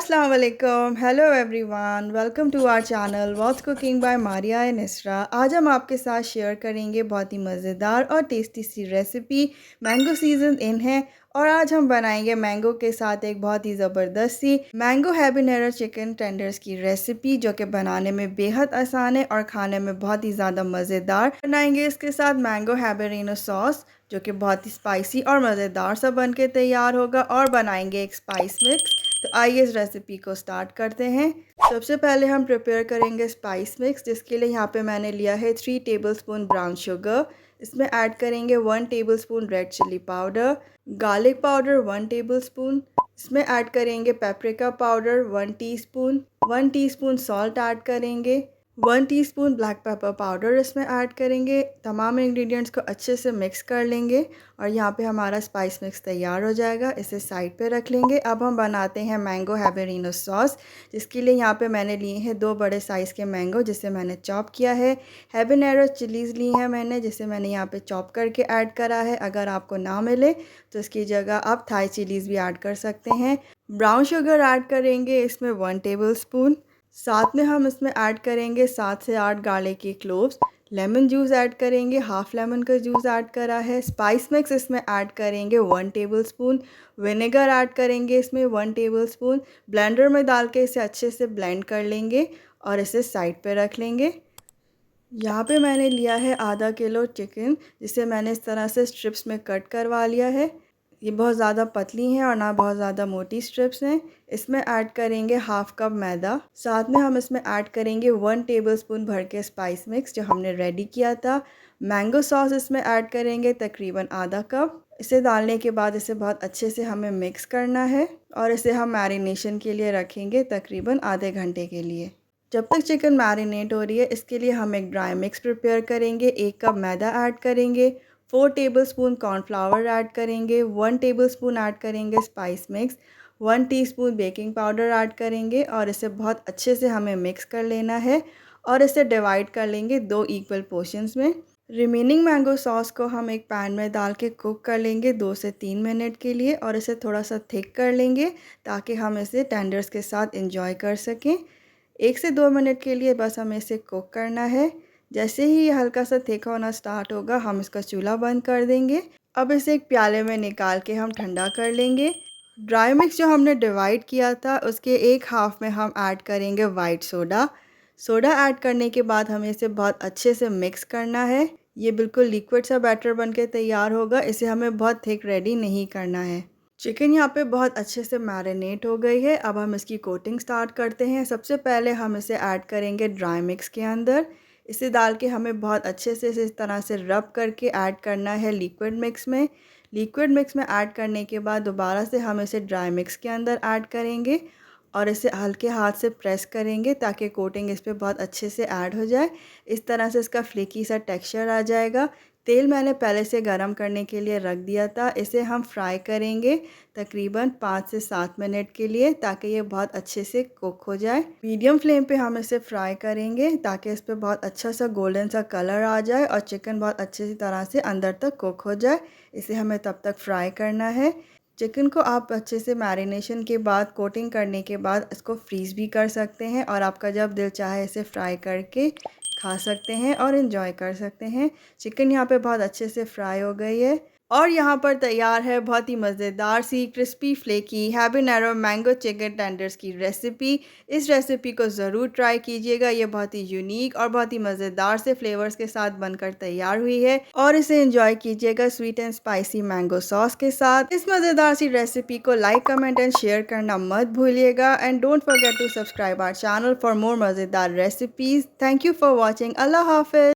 अस्सलाम वालेकुम, hello everyone, welcome to our channel what's cooking by Maria and Isra. आज हम आपके साथ शेयर करेंगे बहुत ही मज़ेदार और टेस्टी सी रेसिपी। मैंगो सीज़न इन है और आज हम बनाएंगे मैंगो के साथ एक बहुत ही ज़बरदस्त सी मैंगो हैबनेरो चिकन टेंडर्स की रेसिपी, जो कि बनाने में बेहद आसान है और खाने में बहुत ही ज़्यादा मज़ेदार। बनाएंगे इसके साथ मैंगो हैबनेरो सॉस, जो कि बहुत ही स्पाइसी और मज़ेदार सा बन के तैयार होगा, और बनाएंगे एक स्पाइस मिक्स। तो आइए इस रेसिपी को स्टार्ट करते हैं। सबसे पहले हम प्रिपेयर करेंगे स्पाइस मिक्स, जिसके लिए यहाँ पे मैंने लिया है 3 टेबलस्पून ब्राउन शुगर। इसमें ऐड करेंगे 1 tablespoon red chilli powder, garlic powder 1 tablespoon. इसमें ऐड करेंगे paprika powder 1 teaspoon, 1 teaspoon salt add करेंगे, 1 टीस्पून ब्लैक पेपर पाउडर इसमें ऐड करेंगे। तमाम इंग्रेडिएंट्स को अच्छे से मिक्स कर लेंगे और यहाँ पे हमारा स्पाइस मिक्स तैयार हो जाएगा। इसे साइड पे रख लेंगे। अब हम बनाते हैं मैंगो हैबनेरो सॉस, जिसके लिए यहाँ पे मैंने लिए हैं 2 बड़े साइज़ के मैंगो, जिसे मैंने चॉप किया है। हैबनेरो चिलीज़ ली हैं मैंने, जिसे मैंने यहाँ पे चॉप करके ऐड करा है। अगर आपको ना मिले तो इसकी जगह आप थाई चिलीज़ भी ऐड कर सकते हैं। ब्राउन शुगर ऐड करेंगे इसमें 1 टेबल स्पून। साथ में हम इसमें ऐड करेंगे 7 से 8 गार्लिक के क्लोव्स। लेमन जूस ऐड करेंगे, हाफ़ लेमन का जूस ऐड करा है। स्पाइस मिक्स इसमें ऐड करेंगे 1 टेबलस्पून। विनेगर ऐड करेंगे इसमें 1 टेबलस्पून। ब्लेंडर में डाल के इसे अच्छे से ब्लेंड कर लेंगे और इसे साइड पे रख लेंगे। यहाँ पे मैंने लिया है आधा किलो चिकन, जिसे मैंने इस तरह से स्ट्रिप्स में कट करवा लिया है। ये बहुत ज़्यादा पतली हैं और ना बहुत ज़्यादा मोटी स्ट्रिप्स हैं। इसमें ऐड करेंगे हाफ़ कप मैदा। साथ में हम इसमें ऐड करेंगे 1 टेबलस्पून भर के स्पाइस मिक्स, जो हमने रेडी किया था। मैंगो सॉस इसमें ऐड करेंगे तकरीबन आधा कप। इसे डालने के बाद इसे बहुत अच्छे से हमें मिक्स करना है और इसे हम मैरिनेशन के लिए रखेंगे तकरीबन आधे घंटे के लिए। जब तक चिकन मैरिनेट हो रही है, इसके लिए हम एक ड्राई मिक्स प्रिपेयर करेंगे। 1 कप मैदा ऐड करेंगे, 4 टेबलस्पून कॉर्नफ्लावर ऐड करेंगे, 1 टेबलस्पून ऐड करेंगे spice mix, 1 teaspoon baking powder add करेंगे और इसे बहुत अच्छे से हमें मिक्स कर लेना है और इसे डिवाइड कर लेंगे 2 इक्वल पोर्शंस में। रिमेनिंग मैंगो सॉस को हम एक पैन में डाल के कुक कर लेंगे 2 से 3 मिनट के लिए और इसे थोड़ा सा थिक कर लेंगे, ताकि हम इसे टेंडर्स के साथ इंजॉय कर सकें। 1 से 2 मिनट के लिए बस हमें इसे कुक करना है। जैसे ही ये हल्का सा थिक होना स्टार्ट होगा, हम इसका चूल्हा बंद कर देंगे। अब इसे एक प्याले में निकाल के हम ठंडा कर लेंगे। ड्राई मिक्स जो हमने डिवाइड किया था, उसके एक हाफ़ में हम ऐड करेंगे वाइट सोडा। सोडा ऐड करने के बाद हमें इसे बहुत अच्छे से मिक्स करना है। ये बिल्कुल लिक्विड सा बैटर बन के तैयार होगा। इसे हमें बहुत थिक रेडी नहीं करना है। चिकन यहाँ पे बहुत अच्छे से मैरिनेट हो गई है। अब हम इसकी कोटिंग स्टार्ट करते हैं। सबसे पहले हम इसे ऐड करेंगे ड्राई मिक्स के अंदर। इसे डाल के हमें बहुत अच्छे से इसे इस तरह से रब करके ऐड करना है लिक्विड मिक्स में। लिक्विड मिक्स में ऐड करने के बाद दोबारा से हम इसे ड्राई मिक्स के अंदर ऐड करेंगे और इसे हल्के हाथ से प्रेस करेंगे, ताकि कोटिंग इस पे बहुत अच्छे से ऐड हो जाए। इस तरह से इसका फ्लेकी सा टेक्सचर आ जाएगा। तेल मैंने पहले से गरम करने के लिए रख दिया था। इसे हम फ्राई करेंगे तकरीबन 5 से 7 मिनट के लिए, ताकि ये बहुत अच्छे से कुक हो जाए। मीडियम फ्लेम पे हम इसे फ्राई करेंगे, ताकि इस पे बहुत अच्छा सा गोल्डन सा कलर आ जाए और चिकन बहुत अच्छी तरह से अंदर तक कुक हो जाए। इसे हमें तब तक फ्राई करना है। चिकन को आप अच्छे से मैरिनेशन के बाद, कोटिंग करने के बाद इसको फ्रीज़ भी कर सकते हैं और आपका जब दिल चाहे इसे फ्राई करके खा सकते हैं और इन्जॉय कर सकते हैं। चिकन यहाँ पे बहुत अच्छे से फ्राई हो गई है और यहाँ पर तैयार है बहुत ही मज़ेदार सी crispy flaky habanero mango chicken tenders की रेसिपी। इस रेसिपी को ज़रूर ट्राई कीजिएगा। ये बहुत ही यूनिक और बहुत ही मज़ेदार से फ्लेवर्स के साथ बनकर तैयार हुई है और इसे एंजॉय कीजिएगा sweet and spicy mango sauce के साथ। इस मज़ेदार सी रेसिपी को लाइक, कमेंट एंड शेयर करना मत भूलिएगा and don't forget to subscribe our channel for more मज़ेदार recipes. Thank you for watching. अल्लाह हाफ़िज़।